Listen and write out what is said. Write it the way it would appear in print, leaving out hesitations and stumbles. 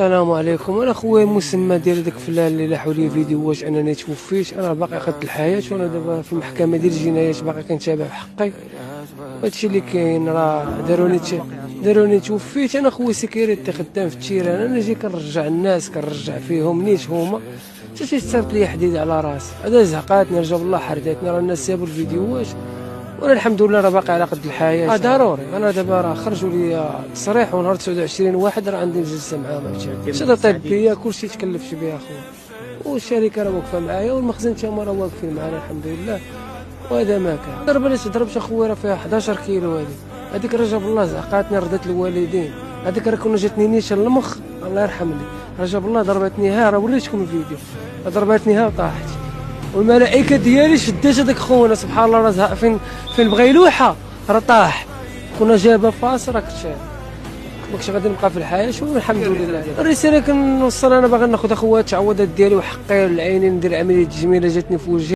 السلام عليكم. انا خويا المسمى ديال داك الفلان اللي لاحوا لي فيديوهات انني توفيت. انا باقي قد الحياه وانا دابا في المحكمه ديال الجنايات باقي كنتابع في حقي. هادشي اللي كاين، راه داروني توفيت. انا خويا سيكيريتي خدام في التيران، انا جاي كنرجع الناس كنرجع فيهم نيت هما حتى تيصيفط لي حديد على راسي. هذا زهقاتني، رجا بالله حرداتني، راه الناس سابوا الفيديوهات وانا الحمد لله راه باقي على قد الحياه. ضروري انا دابا راه خرجوا لي تصريح، ونهار 29 واحد راه عندي جلسه معاهم عاوتاني. شهاده طبيه كلشي تكلفت بها اخويا، والشركه راه واقفه معايا والمخزن تا هما راه واقفين معانا الحمد لله. وهذا ما كان. الضربه اللي تضربت اخويا راه فيها 11 كيلو. هذيك رجا بالله زعقاتني، ردت الوالدين. هذيك راه كنا جاتني نيشه المخ، الله يرحم لي. رجا بالله ضربتني، ها راه وريتكم الفيديو، ضربتني ها وطاحت. والملائكه ديالي شدات هذاك خونا سبحان الله، راه زهق فين بغى يلوحها راه طاح. كنا جابه فاس، راك شايف ماكش غادي نبقى في الحياه. شو الحمد لله. الرساله كنوصل، انا باغي ناخذ اخويا التعويضات ديالي وحقي العينين، ندير عمليه تجميله جاتني في وجهي.